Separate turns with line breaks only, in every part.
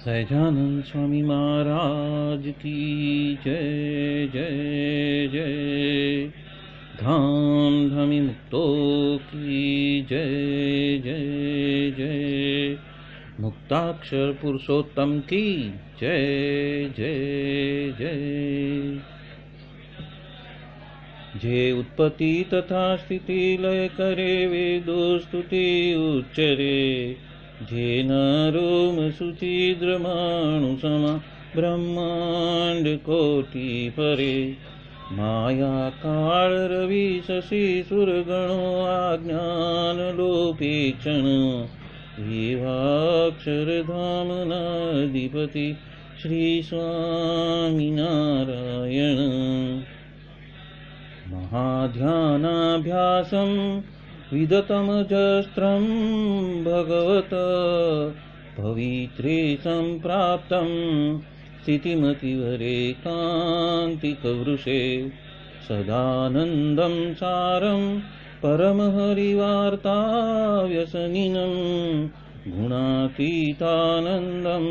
सहजानंद स्वामी महाराज की जय जय जय। धाम धमी मुक्तों की जय जय जय। मुक्ताक्षर पुरुषोत्तम की जय जय जय। जे उत्पत्ति तथा स्थिति लय करे वेदो स्तुति उच्चरे। जे नरोम सुचिद्रमाणु समा ब्रह्मांड कोटि परे। माया काल रवि शशि सुरगणो आज्ञान लोपेक्षण। एवाक्षर धाम नाधिपति श्री स्वामी नारायण। महाध्यानाभ्यासं विदतमजस्त्रं भगवत पवित्रे सम्प्राप्तं स्थितिमतिवरे कान्तिकवृषे। सदानन्दं सारं परमहरिवार्ताव्यसनिनं गुणातीतानन्दं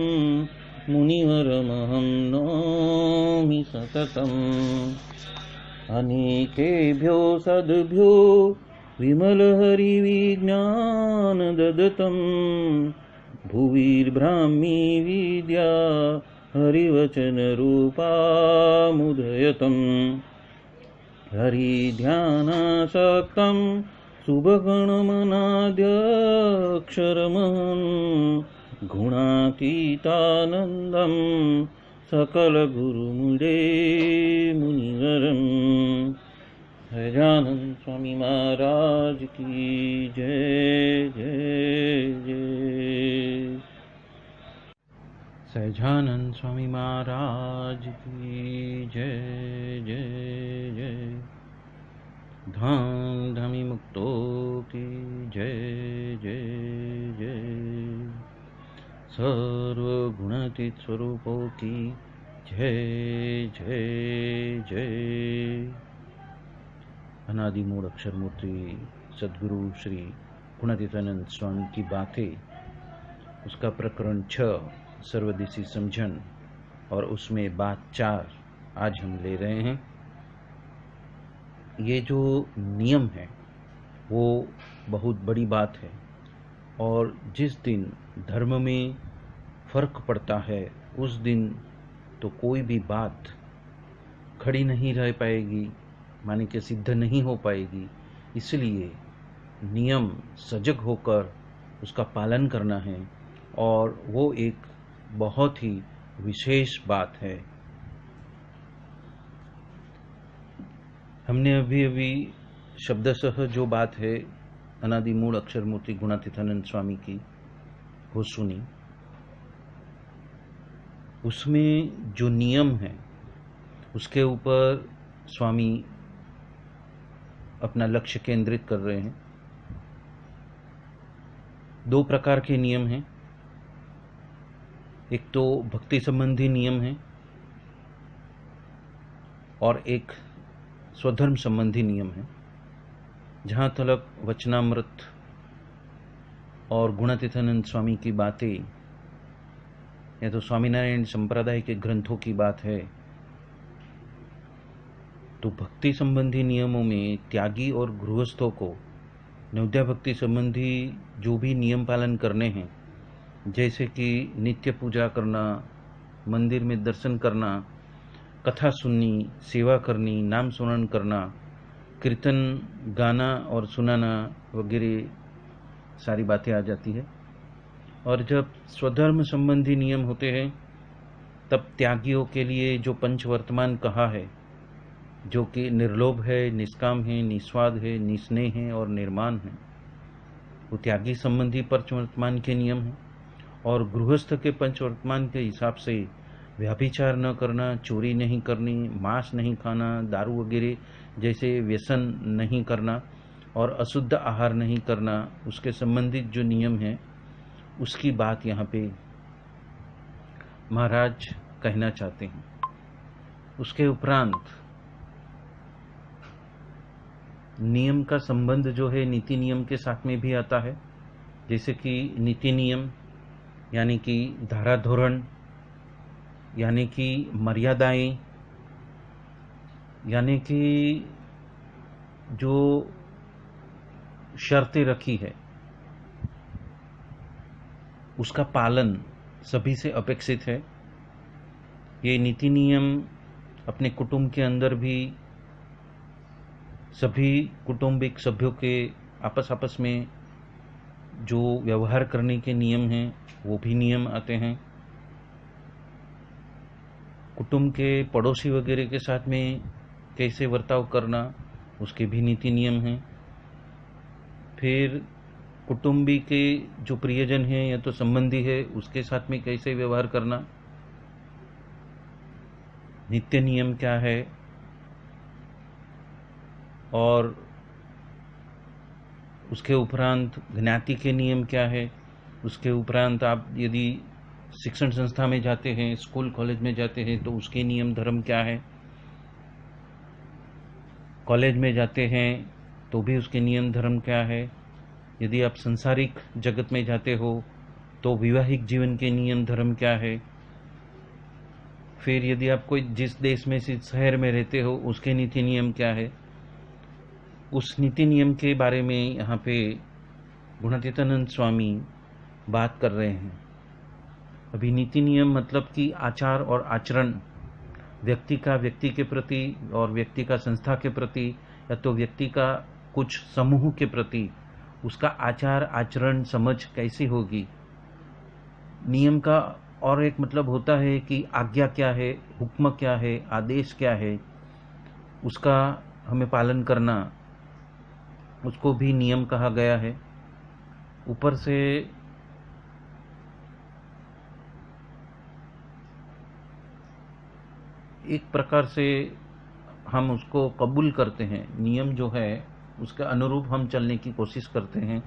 मुनिवरमहं नौमि सततम्। अनेकेभ्यो सद्भ्यो विमलहरिविज्ञान ददतं। भुविर्ब्राह्मी विद्या हरिवचनरूपामुदयतं। हरिध्यानासक्तं शुभगणमनाद्यक्षरमहं गुणातीतानन्दं सकलगुरुमुदे मुनिवरम्। सहजानंद स्वामी महाराज की जय जय जय। सहजानंद स्वामी महाराज की जय जय जय। धाम धमी मुक्तों की जय जय जय। सर्वगुणातीत स्वरूपों की जय जय जय। अनादि मूल अक्षर मूर्ति सद्गुरु श्री गुणातीतानंद स्वामी की बातें, उसका प्रकरण 6 सर्वदेशी समझन, और उसमें बात 4 आज हम ले रहे हैं। ये जो नियम है वो बहुत बड़ी बात है, और जिस दिन धर्म में फर्क पड़ता है उस दिन तो कोई भी बात खड़ी नहीं रह पाएगी, माने कि सिद्ध नहीं हो पाएगी। इसलिए नियम सजग होकर उसका पालन करना है, और वो एक बहुत ही विशेष बात है। हमने अभी शब्दशः जो बात है अनादि मूल अक्षर मूर्ति गुणातीतानंद स्वामी की वो सुनी। उसमें जो नियम है उसके ऊपर स्वामी अपना लक्ष्य केंद्रित कर रहे हैं। 2 प्रकार के नियम हैं। एक तो भक्ति संबंधी नियम है और एक स्वधर्म संबंधी नियम है। जहाँ तक वचनामृत और गुणातीतानंद स्वामी की बातें या तो स्वामीनारायण संप्रदाय के ग्रंथों की बात है, तो भक्ति संबंधी नियमों में त्यागी और गृहस्थों को नवोदय भक्ति संबंधी जो भी नियम पालन करने हैं, जैसे कि नित्य पूजा करना, मंदिर में दर्शन करना, कथा सुननी, सेवा करनी, नाम स्मरण करना, कीर्तन गाना और सुनाना वगैरह सारी बातें आ जाती है। और जब स्वधर्म संबंधी नियम होते हैं तब त्यागियों के लिए जो पंचवर्तमान कहा है, जो कि निर्लोभ है, निष्काम है, निस्वाद है, निस्नेह है और निर्माण है, वो त्यागी संबंधी पंचवर्तमान के नियम हैं। और गृहस्थ के पंचवर्तमान के हिसाब से व्यभिचार न करना, चोरी नहीं करनी, मांस नहीं खाना, दारू वगैरह जैसे व्यसन नहीं करना और अशुद्ध आहार नहीं करना, उसके संबंधित जो नियम है उसकी बात यहाँ पे महाराज कहना चाहते हैं। उसके उपरांत नियम का संबंध जो है नीति नियम के साथ में भी आता है। जैसे कि नीति नियम यानी कि धाराधोरण, यानी कि मर्यादाएं, यानी कि जो शर्तें रखी है उसका पालन सभी से अपेक्षित है। ये नीति नियम अपने कुटुंब के अंदर भी सभी कुटुंबिक सभ्यों के आपस में जो व्यवहार करने के नियम हैं वो भी नियम आते हैं। कुटुंब के पड़ोसी वगैरह के साथ में कैसे बर्ताव करना उसके भी नीति नियम हैं। फिर कुटुंबी के जो प्रियजन हैं या तो संबंधी है उसके साथ में कैसे व्यवहार करना, नित्य नियम क्या है। और उसके उपरांत ज्ञाति के नियम क्या है। उसके उपरांत आप यदि शिक्षण संस्था में जाते हैं, स्कूल कॉलेज में जाते हैं तो उसके नियम धर्म क्या है। कॉलेज में जाते हैं तो भी उसके नियम धर्म क्या है। यदि आप संसारिक जगत में जाते हो तो वैवाहिक जीवन के नियम धर्म क्या है। फिर यदि आप कोई जिस देश में से शहर में रहते हो उसके नीति नियम क्या है, उस नीति नियम के बारे में यहाँ पे गुणातीतानंद स्वामी बात कर रहे हैं। अभी नीति नियम मतलब कि आचार और आचरण, व्यक्ति का व्यक्ति के प्रति और व्यक्ति का संस्था के प्रति या तो व्यक्ति का कुछ समूह के प्रति उसका आचार आचरण समझ कैसी होगी। नियम का और एक मतलब होता है कि आज्ञा क्या है, हुक्म क्या है, आदेश क्या है, उसका हमें पालन करना, उसको भी नियम कहा गया है। ऊपर से एक प्रकार से हम उसको कबूल करते हैं, नियम जो है उसके अनुरूप हम चलने की कोशिश करते हैं।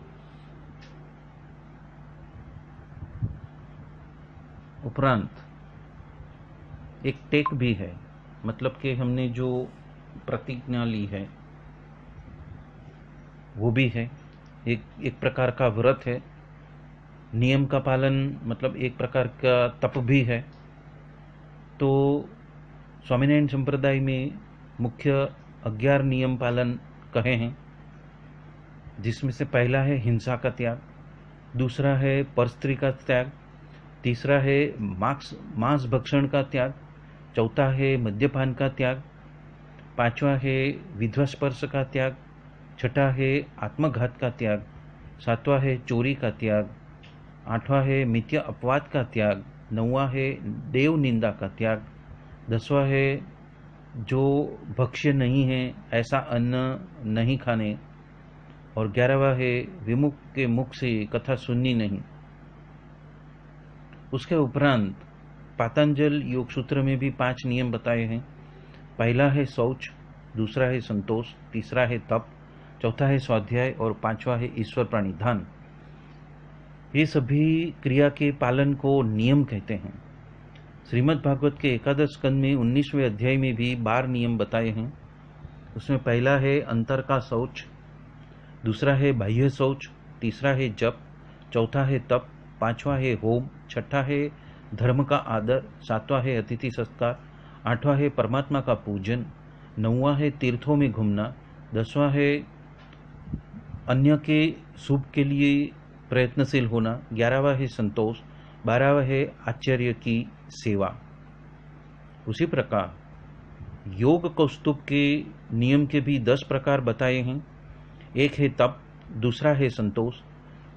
उपरांत एक टेक भी है, मतलब कि हमने जो प्रतिज्ञा ली है वो भी है, एक प्रकार का व्रत है। नियम का पालन मतलब एक प्रकार का तप भी है। तो स्वामीनारायण संप्रदाय में मुख्य 11 नियम पालन कहे हैं, जिसमें से पहला है हिंसा का त्याग, दूसरा है परस्त्री का त्याग, तीसरा है मांस भक्षण का त्याग, चौथा है मद्यपान का त्याग, पांचवा है विधवा स्पर्श का त्याग, छठा है आत्मघात का त्याग, सातवां है चोरी का त्याग, आठवां है मिथ्या अपवाद का त्याग, नौवां है देव निंदा का त्याग, 10वां है जो भक्ष्य नहीं है ऐसा अन्न नहीं खाने, और 11वां है विमुख के मुख से कथा सुननी नहीं। उसके उपरांत पातंजल योग सूत्र में भी 5 नियम बताए हैं। पहला है शौच, दूसरा है संतोष, तीसरा है तप, चौथा है स्वाध्याय और 5वां है ईश्वर प्रणिधान। ये सभी क्रिया के पालन को नियम कहते हैं। श्रीमद् भागवत के एकादश स्कंद में 19वें अध्याय में भी 12 नियम बताए हैं। उसमें पहला है अंतर का शौच, दूसरा है बाह्य शौच, तीसरा है जप, चौथा है तप, 5वां है होम, छठा है धर्म का आदर, 7वां है अतिथि सत्कार, 8वां है परमात्मा का पूजन, 9वां है तीर्थों में घूमना, 10वां है अन्य के शुभ के लिए प्रयत्नशील होना, 11वां है संतोष, 12वां है आचार्य की सेवा। उसी प्रकार योग कौस्तुभ के नियम के भी 10 प्रकार बताए हैं। एक है तप, दूसरा है संतोष,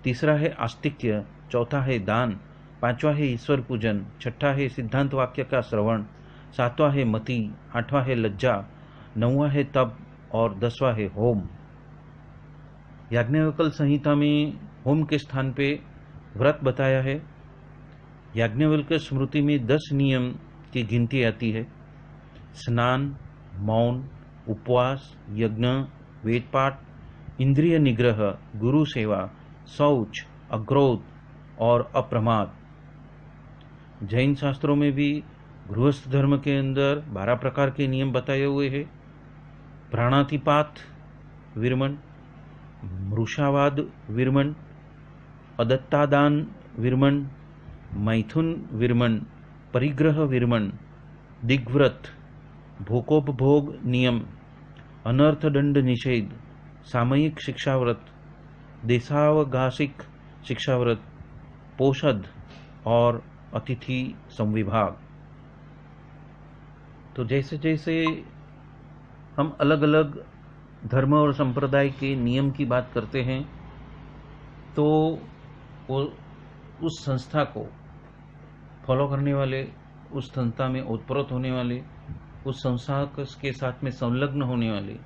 तीसरा है आस्तिक्य, चौथा है दान, 5वां है ईश्वर पूजन, छठा है सिद्धांत वाक्य का श्रवण, 7वां है मति, 8वां है लज्जा, 9वां है तप और 10वां है होम। याज्ञवल्क्य संहिता में होम के स्थान पे व्रत बताया है। याज्ञवल्क्य स्मृति में 10 नियम की गिनती आती है। स्नान, मौन, उपवास, यज्ञ, वेदपाठ, इंद्रिय निग्रह, गुरु सेवा, शौच, अक्रोध और अप्रमाद। जैन शास्त्रों में भी गृहस्थ धर्म के अंदर 12 प्रकार के नियम बताए हुए हैं। प्राणातिपात विरमण, मृषावाद विरमण, अदत्तादान विरमण, मैथुन विरमण, परिग्रह विरमण, दिग्व्रत, भोकोपभोग नियम, अनर्थ दंड निषेध, सामयिक शिक्षाव्रत, देशावगासिक शिक्षाव्रत, पोषद और अतिथि संविभाग। तो जैसे जैसे हम अलग अलग धर्म और संप्रदाय के नियम की बात करते हैं, तो वो उस संस्था को फॉलो करने वाले, उस संस्था में ओतप्रोत होने वाले, उस संस्था के साथ में संलग्न होने वाले,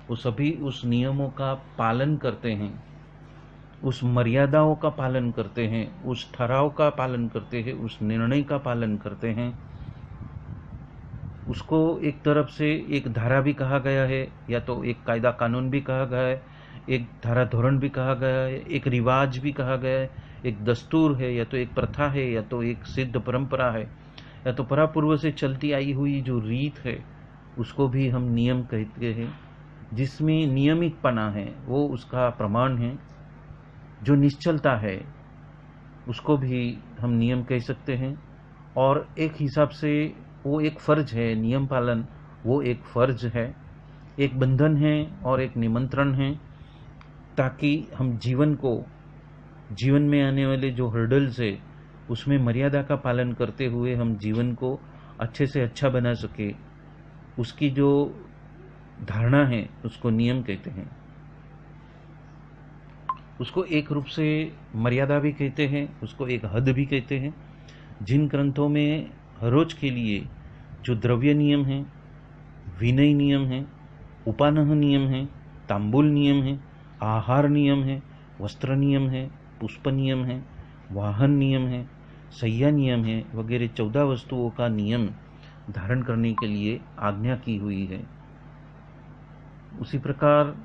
वो सभी उस नियमों का पालन करते हैं, उस मर्यादाओं का पालन करते हैं, उस ठहराव का पालन करते हैं, उस निर्णय का पालन करते हैं। उसको एक तरफ से एक धारा भी कहा गया है, या तो एक कायदा कानून भी कहा गया है, एक धारा धोरण भी कहा गया है, एक रिवाज भी कहा गया है, एक दस्तूर है, या तो एक प्रथा है, या तो एक सिद्ध परंपरा है, या तो परापूर्व से चलती आई हुई जो रीत है, उसको भी हम नियम कहते हैं। जिसमें नियमितपना है वो उसका प्रमाण है। जो निश्चलता है उसको भी हम नियम कह सकते हैं। और एक हिसाब से वो एक फर्ज है, नियम पालन वो एक फर्ज है, एक बंधन है और एक निमंत्रण है, ताकि हम जीवन में आने वाले जो हर्डल्स है उसमें मर्यादा का पालन करते हुए हम जीवन को अच्छे से अच्छा बना सके। उसकी जो धारणा है उसको नियम कहते हैं। उसको एक रूप से मर्यादा भी कहते हैं, उसको एक हद भी कहते हैं। जिन ग्रंथों में हर रोज के लिए जो द्रव्य नियम है, विनय नियम है, उपानह नियम है, तांबुल नियम है, आहार नियम है, वस्त्र नियम है, पुष्प नियम है, वाहन नियम है, शय्या नियम है, वगैरह 14 वस्तुओं का नियम धारण करने के लिए आज्ञा की हुई है। उसी प्रकार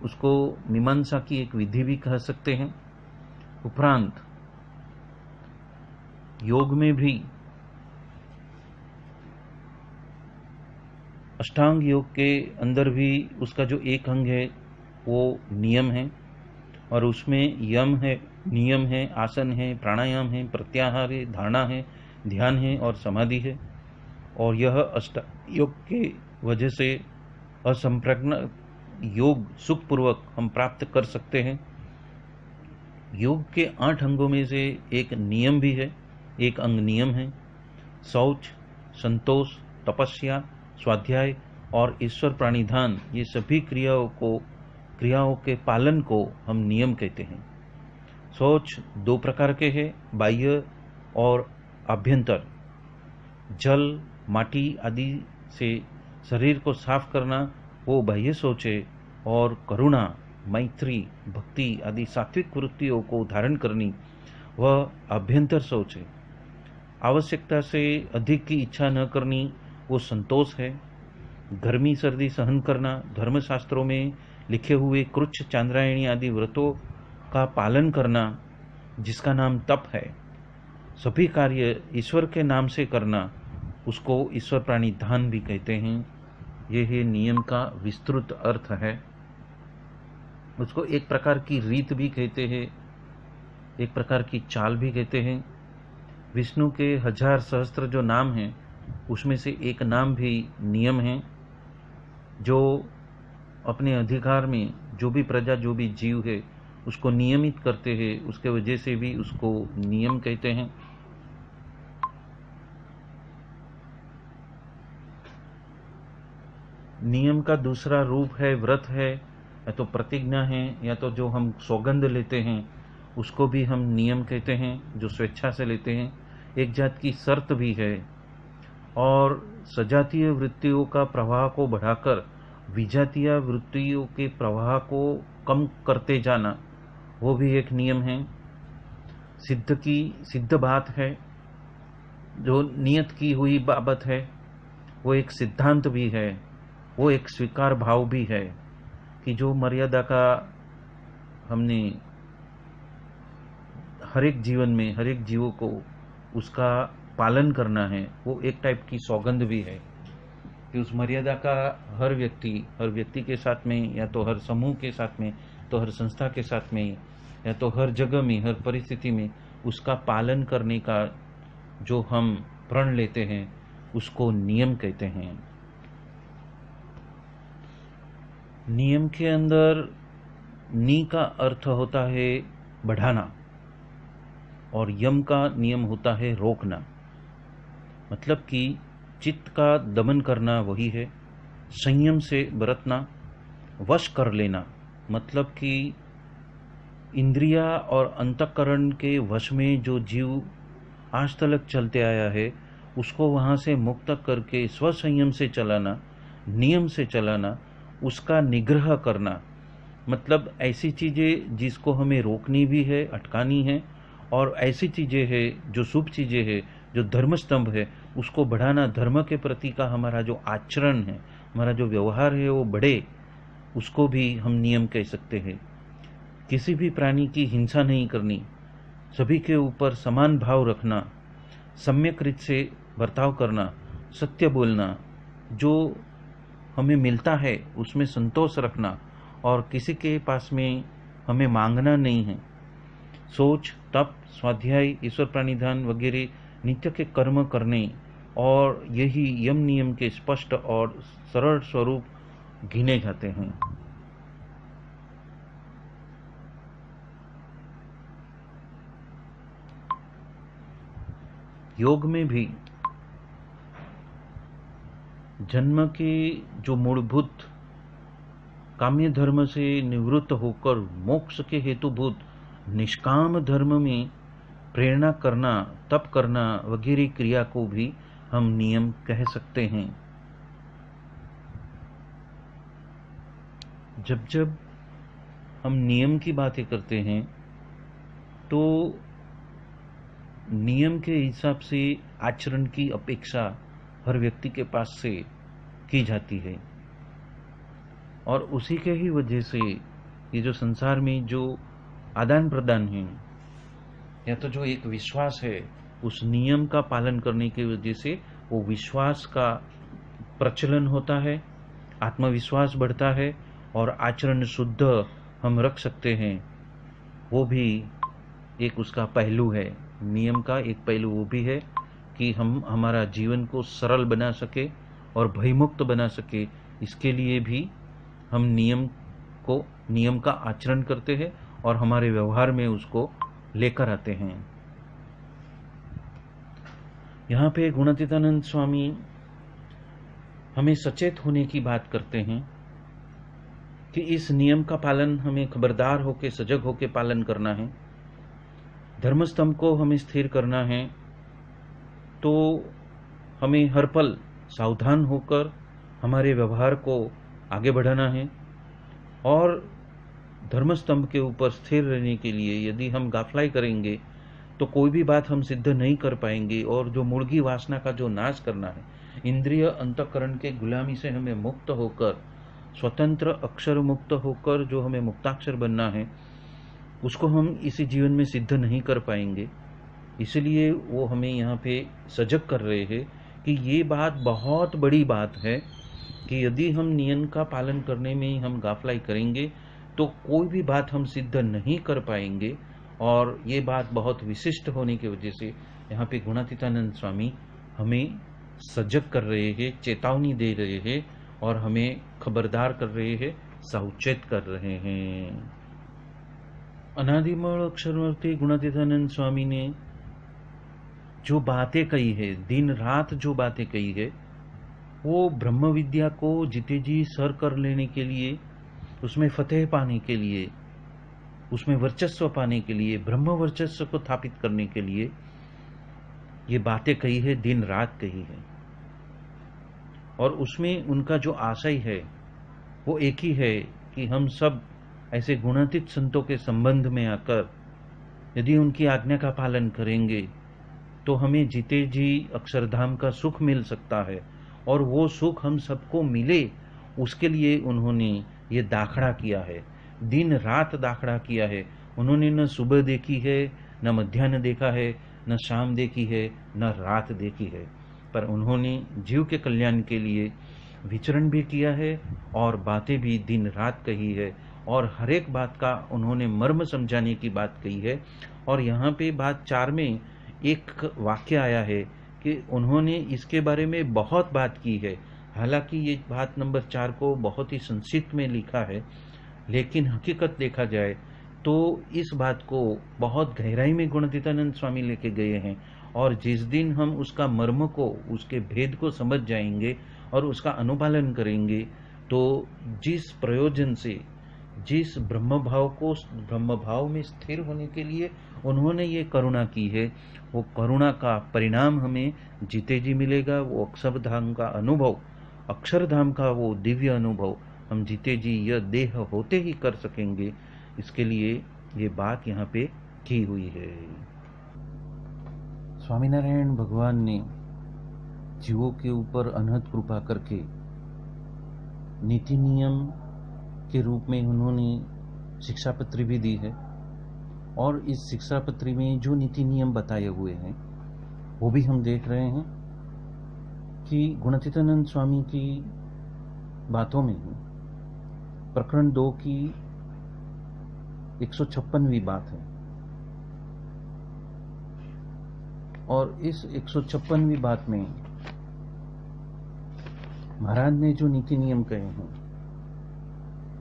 उसको मीमांसा की एक विधि भी कह सकते हैं। उपरांत योग में भी अष्टांग योग के अंदर भी उसका जो एक अंग है वो नियम है, और उसमें यम है, नियम है, आसन है, प्राणायाम है, प्रत्याहार है, धारणा है, ध्यान है और समाधि है। और यह अष्टांग योग के वजह से असंप्रज्ञ योग सुखपूर्वक हम प्राप्त कर सकते हैं। योग के 8 अंगों में से एक नियम भी है, एक अंग नियम है। शौच, संतोष, तपस्या, स्वाध्याय और ईश्वर प्राणिधान, ये सभी क्रियाओं के पालन को हम नियम कहते हैं। शौच 2 प्रकार के हैं, बाह्य और आभ्यंतर। जल, माटी आदि से शरीर को साफ करना वो बाह्य शौच है, और करुणा, मैत्री, भक्ति आदि सात्विक वृत्तियों को धारण करनी वह आभ्यंतर शौच है। आवश्यकता से अधिक की इच्छा न करनी वो संतोष है। गर्मी सर्दी सहन करना, धर्मशास्त्रों में लिखे हुए कृच्छ, चांद्रायणी आदि व्रतों का पालन करना, जिसका नाम तप है। सभी कार्य ईश्वर के नाम से करना, उसको ईश्वर प्राणिधान भी कहते हैं। यह नियम का विस्तृत अर्थ है। उसको एक प्रकार की रीत भी कहते हैं, एक प्रकार की चाल भी कहते हैं। विष्णु के 1000 सहस्त्र जो नाम हैं उसमें से एक नाम भी नियम है, जो अपने अधिकार में जो भी प्रजा, जो भी जीव है उसको नियमित करते हैं, उसके वजह से भी उसको नियम कहते हैं। नियम का दूसरा रूप है व्रत है, या तो प्रतिज्ञा है, या तो जो हम सौगंध लेते हैं उसको भी हम नियम कहते हैं, जो स्वेच्छा से लेते हैं। एक जात की शर्त भी है। और सजातीय वृत्तियों का प्रवाह को बढ़ाकर विजातीय वृत्तियों के प्रवाह को कम करते जाना, वो भी एक नियम है। सिद्ध बात है, जो नियत की हुई बाबत है, वो एक सिद्धांत भी है, वो एक स्वीकार भाव भी है कि जो मर्यादा का हमने हर एक जीवन में, हर एक जीवों को उसका पालन करना है, वो एक टाइप की सौगंध भी है कि उस मर्यादा का हर व्यक्ति के साथ में, या तो हर समूह के साथ में, तो हर संस्था के साथ में, या तो हर जगह में, हर परिस्थिति में उसका पालन करने का जो हम प्रण लेते हैं उसको नियम कहते हैं। नियम के अंदर नी का अर्थ होता है बढ़ाना और यम का नियम होता है रोकना। मतलब कि चित्त का दमन करना वही है, संयम से बरतना, वश कर लेना। मतलब कि इंद्रिया और अंतःकरण के वश में जो जीव आज तक चलते आया है उसको वहाँ से मुक्त करके स्वसंयम से चलाना, नियम से चलाना, उसका निग्रह करना। मतलब ऐसी चीज़ें जिसको हमें रोकनी भी है, अटकानी है, और ऐसी चीज़ें हैं जो शुभ चीज़ें हैं, जो धर्म स्तंभ है, उसको बढ़ाना। धर्म के प्रति का हमारा जो आचरण है, हमारा जो व्यवहार है वो बढ़े, उसको भी हम नियम कह सकते हैं। किसी भी प्राणी की हिंसा नहीं करनी, सभी के ऊपर समान भाव रखना, सम्यक रीत से बर्ताव करना, सत्य बोलना, जो हमें मिलता है उसमें संतोष रखना, और किसी के पास में हमें मांगना नहीं है। सोच, तप, स्वाध्याय, ईश्वर प्रणिधान वगैरह नित्य के कर्म करने, और यही यम नियम के स्पष्ट और सरल स्वरूप गिने जाते हैं। योग में भी जन्म के जो मूलभूत काम्य धर्म से निवृत्त होकर मोक्ष के हेतुभूत निष्काम धर्म में प्रेरणा करना, तप करना वगैरह क्रिया को भी हम नियम कह सकते हैं। जब जब हम नियम की बातें करते हैं तो नियम के हिसाब से आचरण की अपेक्षा हर व्यक्ति के पास से की जाती है, और उसी के ही वजह से ये जो संसार में जो आदान प्रदान है, या तो जो एक विश्वास है, उस नियम का पालन करने की वजह से वो विश्वास का प्रचलन होता है, आत्मविश्वास बढ़ता है, और आचरण शुद्ध हम रख सकते हैं। वो भी एक उसका पहलू है। नियम का एक पहलू वो भी है कि हम हमारा जीवन को सरल बना सके और भयमुक्त बना सके। इसके लिए भी हम नियम का आचरण करते हैं और हमारे व्यवहार में उसको लेकर आते हैं। यहाँ पे गुणातीतानंद स्वामी हमें सचेत होने की बात करते हैं कि इस नियम का पालन हमें खबरदार होकर, सजग होकर पालन करना है। धर्मस्तंभ को हमें स्थिर करना है, तो हमें हर पल सावधान होकर हमारे व्यवहार को आगे बढ़ाना है। और धर्मस्तंभ के ऊपर स्थिर रहने के लिए यदि हम गाफलाई करेंगे तो कोई भी बात हम सिद्ध नहीं कर पाएंगे। और जो मुर्गी वासना का जो नाश करना है, इंद्रिय अंतःकरण के गुलामी से हमें मुक्त होकर, स्वतंत्र अक्षर मुक्त होकर जो हमें मुक्ताक्षर बनना है, उसको हम इसी जीवन में सिद्ध नहीं कर पाएंगे। इसलिए वो हमें यहाँ पे सजग कर रहे हैं कि ये बात बहुत बड़ी बात है कि यदि हम नियम का पालन करने में हम गाफलाई करेंगे तो कोई भी बात हम सिद्ध नहीं कर पाएंगे। और ये बात बहुत विशिष्ट होने की वजह से यहाँ पे गुणातीतानंद स्वामी हमें सजग कर रहे हैं, चेतावनी दे रहे हैं और हमें खबरदार कर रहे हैं, सावचेत कर रहे हैं। अनादिमूल अक्षरमूर्ति गुणातीतानंद स्वामी ने जो बातें कही है, दिन रात जो बातें कही है, वो ब्रह्म विद्या को जीते जी सर कर लेने के लिए, उसमें फतेह पाने के लिए, उसमें वर्चस्व पाने के लिए, ब्रह्म वर्चस्व को स्थापित करने के लिए ये बातें कही है, दिन रात कही है। और उसमें उनका जो आशय है वो एक ही है कि हम सब ऐसे गुणातीत संतों के संबंध में आकर यदि उनकी आज्ञा का पालन करेंगे तो हमें जीते जी अक्षरधाम का सुख मिल सकता है। और वो सुख हम सबको मिले, उसके लिए उन्होंने ये दाखड़ा किया है, दिन रात दाखड़ा किया है। उन्होंने न सुबह देखी है, न मध्याह्न देखा है, न शाम देखी है, न रात देखी है, पर उन्होंने जीव के कल्याण के लिए विचरण भी किया है और बातें भी दिन रात कही है। और हर एक बात का उन्होंने मर्म समझाने की बात कही है और यहाँ पे बात 4 में एक वाक्य आया है कि उन्होंने इसके बारे में बहुत बात की है। हालांकि ये बात नंबर 4 को बहुत ही संक्षिप्त में लिखा है, लेकिन हकीकत देखा जाए तो इस बात को बहुत गहराई में गुणातीतानंद स्वामी लेके गए हैं। और जिस दिन हम उसका मर्म को, उसके भेद को समझ जाएंगे और उसका अनुपालन करेंगे, तो जिस प्रयोजन से, जिस ब्रह्म भाव को ब्रह्म भाव में स्थिर होने के लिए उन्होंने ये करुणा की है, वो करुणा का परिणाम हमें जीते जी मिलेगा। वो अक्षरधाम का अनुभव, अक्षरधाम का वो दिव्य अनुभव हम जीते जी यह देह होते ही कर सकेंगे। इसके लिए ये बात यहाँ पे की हुई है। स्वामीनारायण भगवान ने जीवों के ऊपर अनहद कृपा करके नीति नियम के रूप में उन्होंने शिक्षापत्री भी दी है। और इस शिक्षापत्री में जो नीति नियम बताए हुए हैं वो भी हम देख रहे हैं कि गुणातीतानंद स्वामी की बातों में ही प्रकरण 2 की 156वीं बात है। और इस 156वीं बात में महाराज ने जो नीति नियम कहे हैं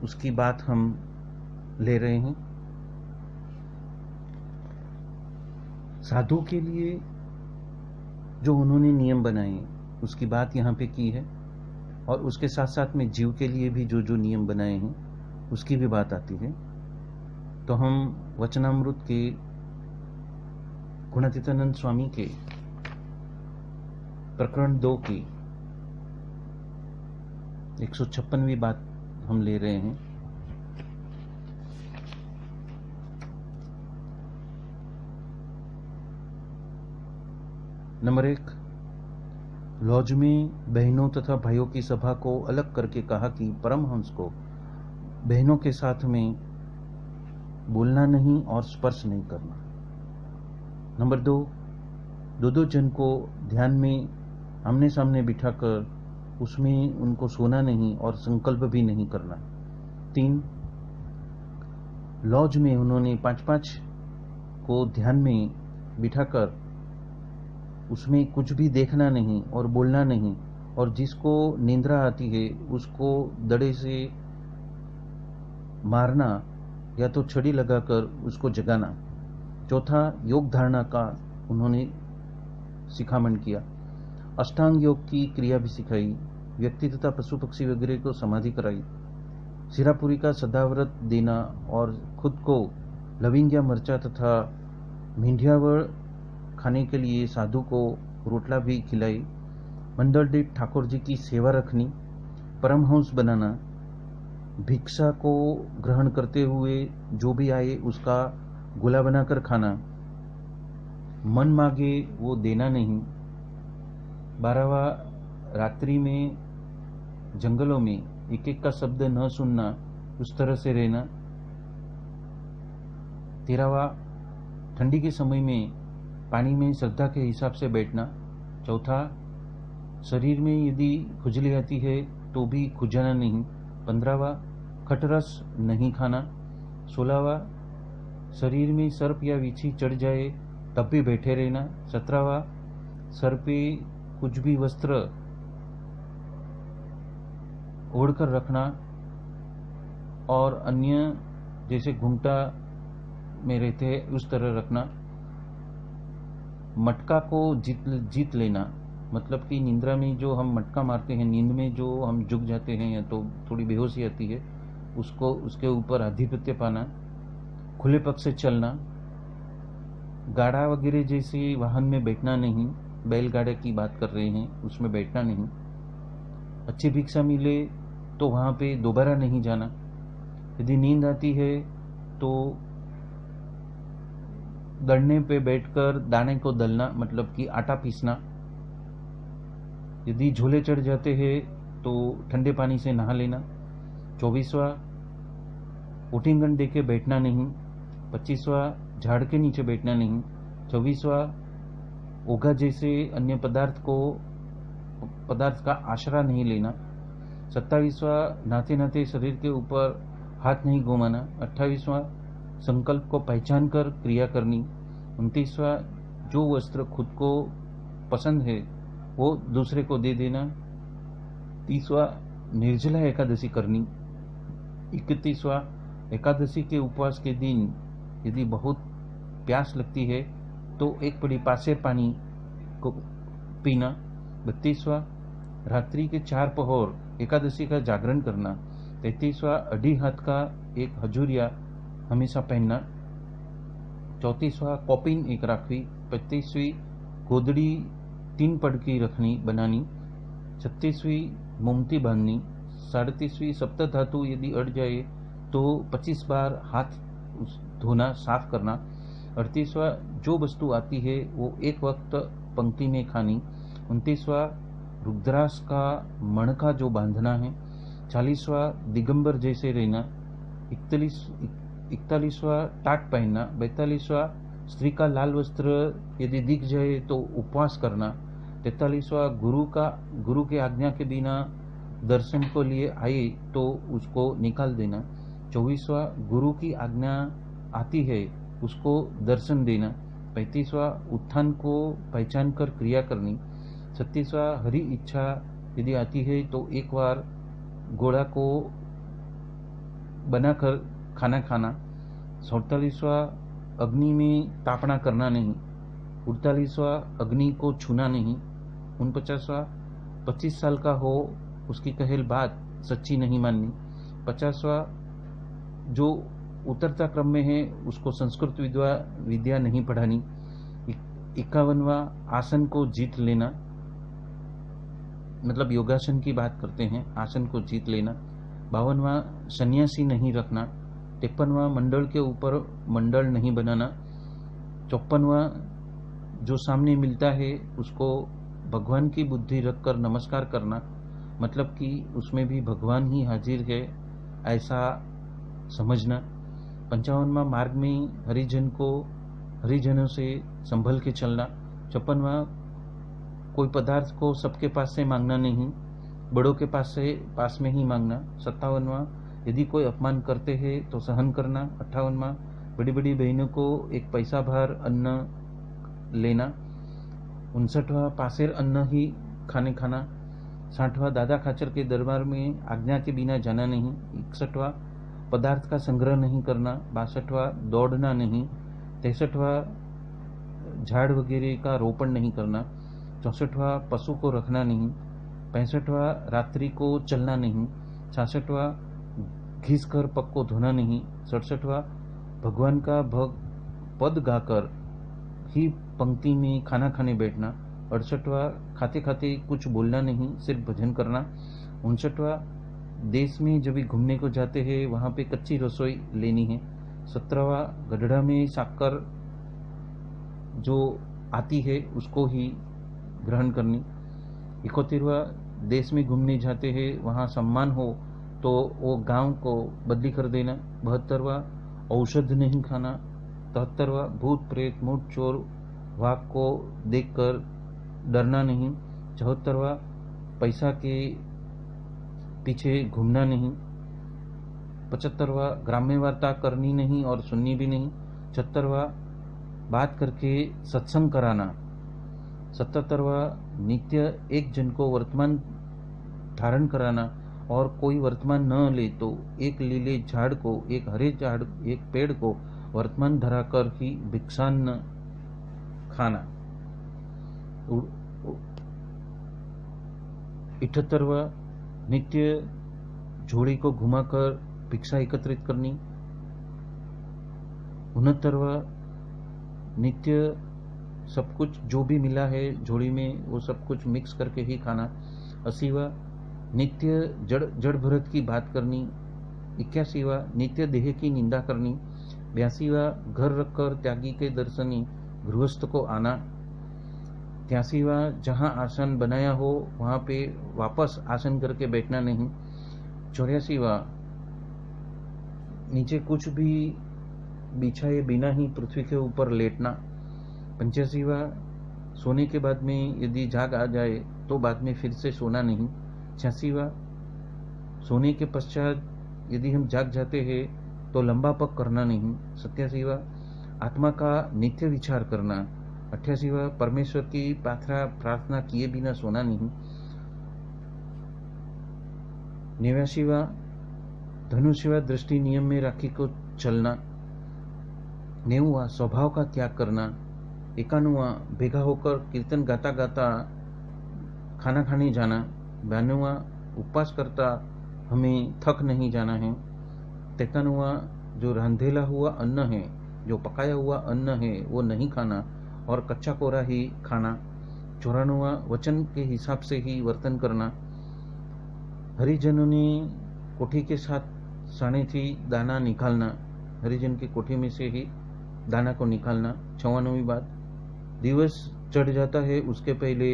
उसकी बात हम ले रहे हैं। साधु के लिए जो उन्होंने नियम बनाए उसकी बात यहाँ पे की है, और उसके साथ साथ में जीव के लिए भी जो जो नियम बनाए हैं उसकी भी बात आती है। तो हम वचनामृत के गुणातीतानंद स्वामी के प्रकरण 2 की 156वीं बात हम ले रहे हैं। नंबर 1, लॉज में बहनों तथा भाइयों की सभा को अलग करके कहा कि परमहंस को बहनों के साथ में बोलना नहीं और स्पर्श नहीं करना। नंबर 2, दो जन को ध्यान में आमने सामने बिठाकर उसमें उनको सोना नहीं और संकल्प भी नहीं करना। 3, लॉज में उन्होंने 5-5 को ध्यान में बिठाकर उसमें कुछ भी देखना नहीं और बोलना नहीं, और जिसको निंद्रा आती है उसको दड़े से मारना या तो छड़ी लगाकर उसको जगाना। 4, योग धारणा का उन्होंने शिखामण किया। अष्टांग योग की क्रिया भी सिखाई। व्यक्ति तथा पशु पक्षी वगैरह को समाधि कराई। सिरापुरी का सदाव्रत देना और खुद को लविंग या मरचा तथा मींढियावड़ खाने के लिए साधु को रोटला भी खिलाई। मंडल दीप ठाकुर जी की सेवा रखनी। परमहंस बनाना। भिक्षा को ग्रहण करते हुए जो भी आए उसका गोला बनाकर खाना। मन मांगे वो देना नहीं। 12वां, रात्रि में जंगलों में एक एक का शब्द न सुनना, उस तरह से रहना। 13वां, ठंडी के समय में पानी में श्रद्धा के हिसाब से बैठना। 4, शरीर में यदि खुजली आती है तो भी खुजाना नहीं। 15वां, खटरस नहीं खाना। 16वां, शरीर में सर्प या विछी चढ़ जाए तब भी बैठे रहना। 17वां, सर पे कुछ भी वस्त्र ओढ़कर रखना और अन्य जैसे घुंघटा में रहते हैं उस तरह रखना। मटका को जीत लेना, मतलब कि निंद्रा में जो हम मटका मारते हैं, नींद में जो हम झुक जाते हैं या तो थोड़ी बेहोशी आती है, उसको उसके ऊपर आधिपत्य पाना। खुले पग से चलना। गाड़ा वगैरह जैसे वाहन में बैठना नहीं, बैलगाड़े की बात कर रहे हैं, उसमें बैठना नहीं। अच्छी भिक्षा मिले तो वहां पे दोबारा नहीं जाना। यदि नींद आती है तो दड़ने पे बैठकर दाने को दलना, मतलब कि आटा पीसना। यदि झोले चढ़ जाते हैं तो ठंडे पानी से नहा लेना। 24वां, उठिंगन दे के बैठना नहीं। 25वां, झाड़ के नीचे बैठना नहीं। 24वां, ओघा जैसे अन्य पदार्थ का आश्रय नहीं लेना। 27वां, नाते नाते शरीर के ऊपर हाथ नहीं घुमाना। 28वां, संकल्प को पहचान कर क्रिया करनी। 29वां, जो वस्त्र खुद को पसंद है वो दूसरे को दे देना। 30वां, निर्जला एकादशी करनी। 31वां, एकादशी के उपवास के दिन यदि बहुत प्यास लगती है तो एक बड़ी पासेर पानी को पीना। 32वां, रात्रि के 4 पहर एकादशी का जागरण करना। 33वां, अढ़ी हाथ का एक हजूरिया हमेशा पहनना। 34वां, कॉपिन एक राखवी। 35वीं, गोदड़ी 3 पड़ की रखनी बनानी। 36वीं, मोमती बांधनी। 37वीं, सप्त धातु यदि अड़ जाए तो 25 बार हाथ धोना, साफ करना। 38वां, जो वस्तु आती है वो एक वक्त पंक्ति में खानी। 29वां, रुद्राक्ष का मणका जो बांधना है। 40वां, दिगंबर जैसे रहना। 41वां, टाट पहनना। 42वां, स्त्री का लाल वस्त्र यदि दिख जाए तो उपवास करना। 43वां, गुरु के आज्ञा के बिना दर्शन को लिए आए तो उसको निकाल देना। 24वां, गुरु की आज्ञा आती है उसको दर्शन देना। 35वां, उत्थान को पहचान कर क्रिया करनी। 36वां, हरि इच्छा यदि आती है तो एक बार घोड़ा को बनाकर खाना खाना। 47वां, अग्नि में तापना करना नहीं। 48वां, अग्नि को छूना नहीं। 49वां, 25 साल का हो उसकी कहेल बात सच्ची नहीं माननी। 50वां, जो उतरता क्रम में है उसको संस्कृत विद्या नहीं पढ़ानी। 51वां, आसन को जीत लेना, मतलब योगासन की बात करते हैं, आसन को जीत लेना। 52वां, सन्यासी नहीं रखना। 53वां, मंडल के ऊपर मंडल नहीं बनाना। 54वां, जो सामने मिलता है उसको भगवान की बुद्धि रखकर नमस्कार करना, मतलब कि उसमें भी भगवान ही हाजिर है ऐसा समझना। 55वां, मार्ग में हरिजनों से संभल के चलना। 56वां, कोई पदार्थ को सबके पास से मांगना नहीं, बड़ों के पास में ही मांगना। 57वां, यदि कोई अपमान करते हैं तो सहन करना। 58वां, बड़ी बड़ी बहनों को एक पैसा भर अन्न लेना। 59वां, पासेर अन्न ही खाना। 60वां, दादा खाचर के दरबार में आज्ञा के बिना जाना नहीं। 61वां, पदार्थ का संग्रह नहीं करना। 62वां, दौड़ना नहीं। 63वां, झाड़ वगैरह का रोपण नहीं करना। 64वां, पशु को रखना नहीं। 65वां, रात्रि को चलना नहीं। 66वां, घिस कर पग को धोना नहीं। 67वां, भगवान का पद गाकर ही पंक्ति में खाना खाने बैठना। 68वां, खाते खाते कुछ बोलना नहीं, सिर्फ भजन करना। 59वां, देश में जब भी घूमने को जाते हैं वहां पे कच्ची रसोई लेनी है। 17वां, गढ़ड़ा में साकर जो आती है उसको ही ग्रहण करनी। 71वां, देश में घूमने जाते हैं वहां सम्मान हो तो वो गांव को बदली कर देना। 72वां, औषध नहीं खाना। 73वां, भूत प्रेत मूठ चोर वाघ को देखकर डरना नहीं। 74वां, पैसा के पीछे घूमना नहीं। 75वां, ग्राम्य वार्ता करनी नहीं और सुननी भी नहीं। 76वां, बात करके सत्संग कराना। 77वां, नित्य एक जन को वर्तमान धारण कराना और कोई वर्तमान न ले तो एक लीले झाड़ को, एक हरे झाड़, एक पेड़ को वर्तमान धराकर ही भिक्षान्न खाना। 78वां, नित्य झोली को घुमाकर भिक्षा एकत्रित करनी। 69वां, नित्य सब कुछ जो भी मिला है झोली में वो सब कुछ मिक्स करके ही खाना। 80वां, नित्य जड़ भरत की बात करनी। 81वां, नित्य देह की निंदा करनी। 82वां, घर रखकर त्यागी के दर्शनी गृहस्थ को आना। 83वां, जहां आसन बनाया हो वहां पे वापस आसन करके बैठना नहीं। 84वां, नीचे कुछ भी बिछाए बिना ही पृथ्वी के ऊपर लेटना। 85वां, सोने के बाद में यदि जाग आ जाए तो बाद में फिर से सोना नहीं। 86वां, सोने के पश्चात यदि हम जाग जाते हैं तो लंबा पग करना नहीं। 87वां आत्मा का नित्य विचार करना। 88वां परमेश्वर की प्रार्थना किए बिना सोना नहीं। 89वां धनुष्यवा दृष्टि नियम में राखी को चलना। 90वां स्वभाव का त्याग करना। 91वां भेगा होकर कीर्तन गाता गाता खाना खाने जाना। 92वां उपवास करता हमें थक नहीं जाना है। 53वां जो रांधेला हुआ अन्न है, जो पकाया हुआ अन्न है, वो नहीं खाना और कच्चा कोरा ही खाना। 94वां वचन के हिसाब से ही वर्तन करना। हरिजनों ने कोठी के साथ साने थी दाना निकालना। हरिजन की कोठी में से ही दाना को निकालना। 56वीं बात, दिवस चढ़ जाता है उसके पहले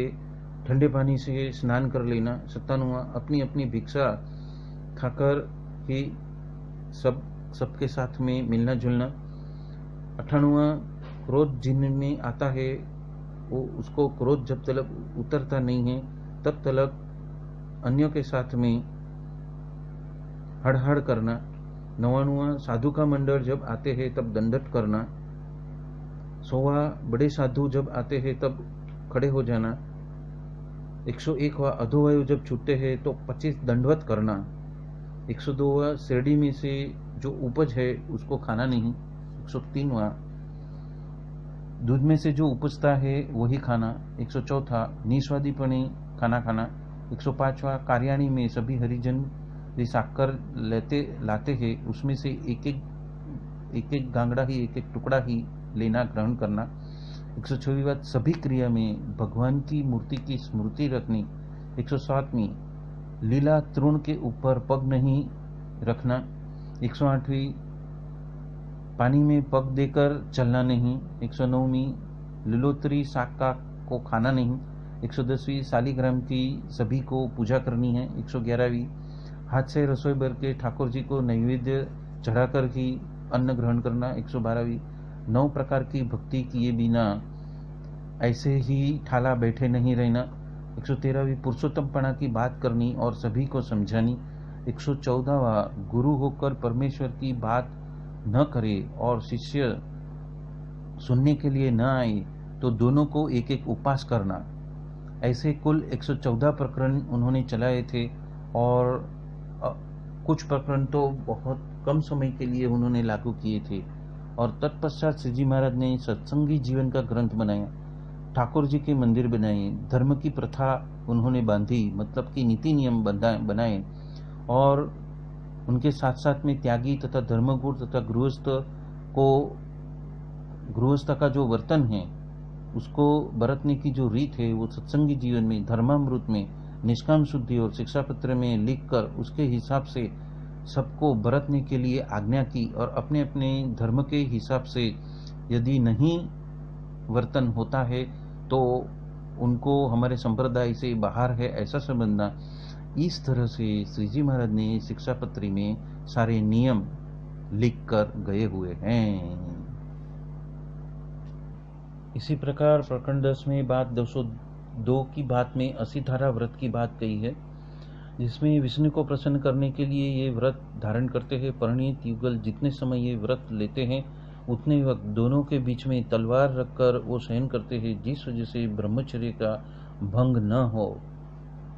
ठंडे पानी से स्नान कर लेना। 57वां अपनी अपनी भिक्षा खाकर ही सबके साथ में मिलना जुलना। 98वां क्रोध जिनमें आता है वो उसको क्रोध जब तक उतरता नहीं है तब तक अन्यों के साथ में हड़हड़ करना। 99वां साधु का मंडल जब आते हैं तब दंडवत करना। 100वां बड़े साधु जब आते हैं तब खड़े हो जाना। 101वां अधोवायु जब छूटते हैं तो 25 दंडवत करना। 102वां शिरडी में से जो उपज है उसको खाना नहीं। 103वां दूध में से जो उपजता है वही खाना। 104वां निस्वादीपणे खाना खाना। 105वां कार्याणी में सभी हरिजन साकर लाते हैं उसमें से एक गांगड़ा ही एक टुकड़ा ही लेना ग्रहण करना। 106वीं सभी क्रिया में भगवान की मूर्ति की स्मृति रखनी। 107वीं लीला तृण के ऊपर पग नहीं रखना। 108वीं पानी में पग देकर चलना नहीं। 109वीं लीलोतरी शाका को खाना नहीं। 110वीं शालिग्राम की सभी को पूजा करनी है। 111वीं हाथ से रसोई भर के ठाकुर जी को नैवेद्य चढ़ाकर ही अन्न ग्रहण करना। 112वीं 9 प्रकार की भक्ति किए बिना ऐसे ही ठाला बैठे नहीं रहना। 113वीं पुरुषोत्तमपना की बात करनी और सभी को समझानी। 114वां गुरु होकर परमेश्वर की बात न करे और शिष्य सुनने के लिए न आए तो दोनों को एक एक उपवास करना। ऐसे कुल 114 प्रकरण उन्होंने चलाए थे और कुछ प्रकरण तो बहुत कम समय के लिए उन्होंने लागू किए थे। और तत्पश्चात श्री जी महाराज ने सत्संगी जीवन का ग्रंथ बनाया, ठाकुर जी के मंदिर बनाए, धर्म की प्रथा उन्होंने बांधी, मतलब कि नीति नियम बनाए और उनके साथ साथ में त्यागी तथा धर्मगुण तथा गृहस्थ का जो वर्तन है उसको बरतने की जो रीत है वो सत्संगी जीवन में धर्मामृत में निष्काम शुद्धि और शिक्षा पत्र में लिखकर उसके हिसाब से सबको बरतने के लिए आज्ञा की। और अपने अपने धर्म के हिसाब से यदि नहीं वर्तन होता है तो उनको हमारे संप्रदाय से बाहर है ऐसा समझना। इस तरह से श्री जी महाराज ने शिक्षा पत्री में सारे नियम लिख कर गए हुए हैं। इसी प्रकार प्रकरण 10 में बात 202 की बात में 80 धारा व्रत की बात कही है, जिसमें विष्णु को प्रसन्न करने के लिए ये व्रत धारण करते हैं। परिणीत युगल जितने समय ये व्रत लेते हैं उतने वक्त दोनों के बीच में तलवार रखकर वो सहन करते हैं, जिस वजह से ब्रह्मचर्य का भंग न हो।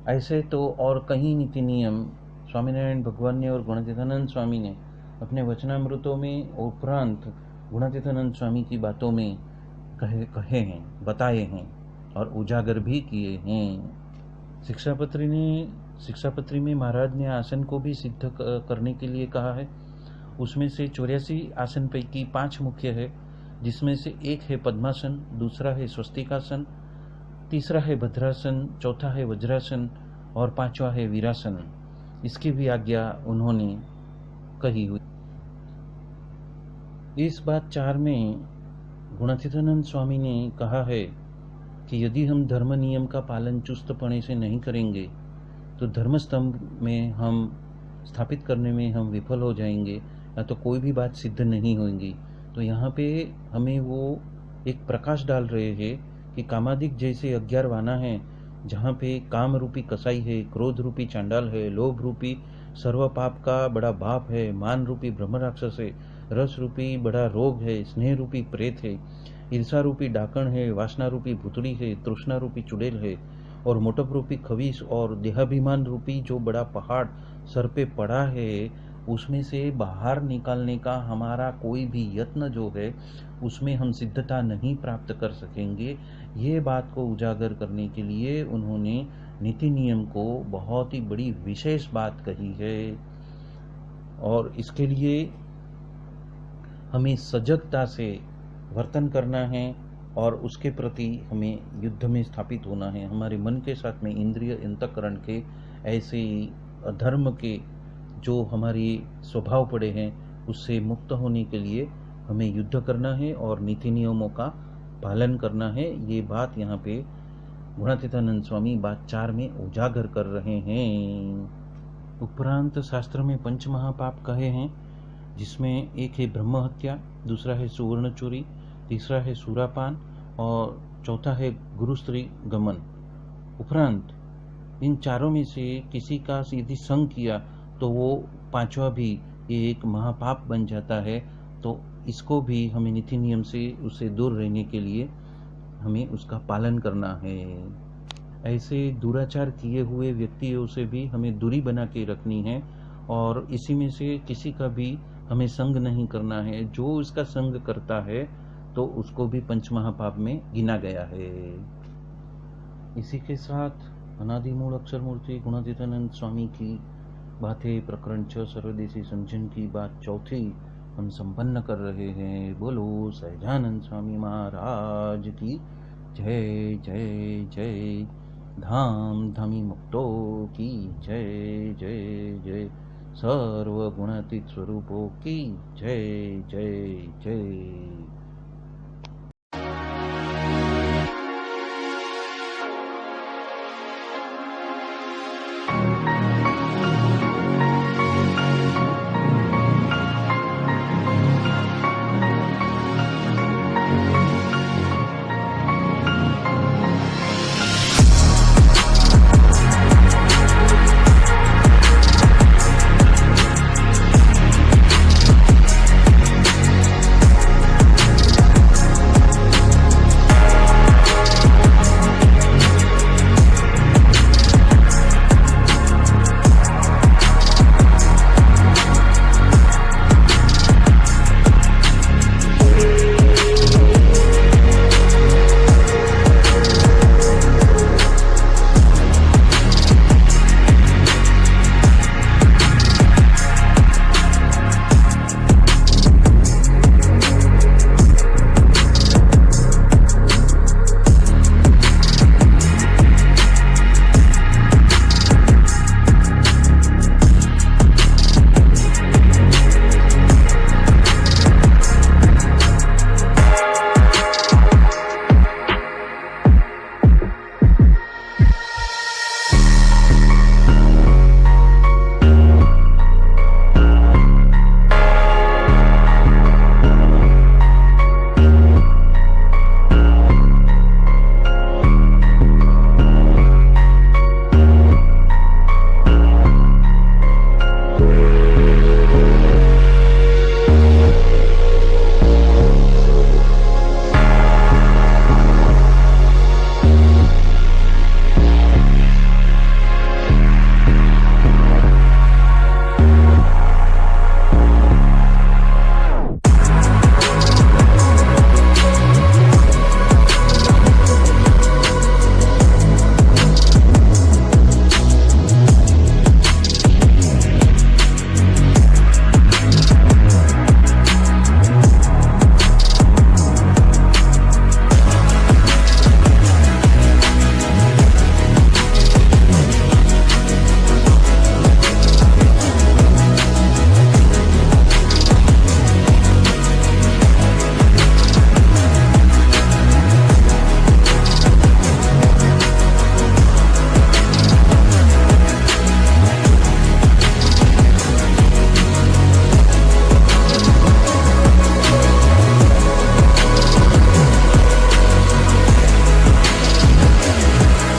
ऐसे तो और कई नीति नियम स्वामीनारायण भगवान ने और गुणातीतानंद स्वामी ने अपने वचनामृतों में उपरांत गुणातीतानंद स्वामी की बातों में कहे हैं, बताए हैं और उजागर भी किए हैं। शिक्षा पत्री में महाराज ने आसन को भी सिद्ध करने के लिए कहा है। उसमें से 84 आसन पैकी 5 मुख्य है, जिसमें से एक है पद्मासन, दूसरा है स्वस्तिकासन, तीसरा है भद्रासन, चौथा है वज्रासन और 5वां है वीरासन। इसकी भी आज्ञा उन्होंने कही हुई। इस बात 4 में गुणातीतानंद स्वामी ने कहा है कि यदि हम धर्म नियम का पालन चुस्तपणे से नहीं करेंगे तो धर्म स्तंभ में हम स्थापित करने में हम विफल हो जाएंगे या तो कोई भी बात सिद्ध नहीं होगी। तो यहाँ पे हमें वो एक प्रकाश डाल रहे हैं कि कामादिक जैसे 11 वाना है, जहाँ पे काम रूपी कसाई है, क्रोध रूपी चांडाल है, लोभ रूपी सर्व पाप का बड़ा बाप है, मान रूपी ब्रह्म राक्षस है, रस रूपी बड़ा रोग है, स्नेह रूपी प्रेत है, ईर्षा रूपी डाकण है, वासना रूपी भुतड़ी है, तृष्णा रूपी चुड़ैल है, और मोटप रूपी खबीस और देहाभिमान रूपी जो बड़ा पहाड़ सर पे पड़ा है, उसमें से बाहर निकालने का हमारा कोई भी यत्न जो है उसमें हम सिद्धता नहीं प्राप्त कर सकेंगे। ये बात को उजागर करने के लिए उन्होंने नीति नियम को बहुत ही बड़ी विशेष बात कही है, और इसके लिए हमें सजगता से वर्तन करना है और उसके प्रति हमें युद्ध में स्थापित होना है। हमारे मन के साथ में इंद्रिय अंतःकरण के ऐसे अधर्म के जो हमारे स्वभाव पड़े हैं उससे मुक्त होने के लिए हमें युद्ध करना है और नीति नियमों का पालन करना है। ये बात यहाँ पे गुणातीतानंद स्वामी बात 4 में उजागर कर रहे हैं। उपरांत शास्त्र में पंच महापाप कहे हैं, जिसमें एक है ब्रह्म हत्या, दूसरा है सुवर्ण चोरी, तीसरा है सुरापान और चौथा है गुरु स्त्री गमन। उपरांत इन चारों में से किसी का यदि संग किया तो वो पांचवा भी एक महापाप बन जाता है। तो इसको भी हमें नीति नियम से उससे दूर रहने के लिए हमें उसका पालन करना है। ऐसे दुराचार किए हुए व्यक्तियों से भी हमें दूरी बना के रखनी है, और इसी में से किसी का भी हमें संग नहीं करना है। जो इसका संग करता है तो उसको भी पंच महापाप में गिना गया है। इसी के साथ अनादि मूल अक्षर मूर्ति गुणातीतानंद स्वामी की बातें प्रकरण 6 सर्वदेशी समझन की बात चौथी हम संपन्न कर रहे हैं। बोलो सहजानंद स्वामी महाराज की जय जय जय। धाम धमी मुक्तो की जय जय जय। सर्व गुणातीत स्वरूपों की जय जय जय।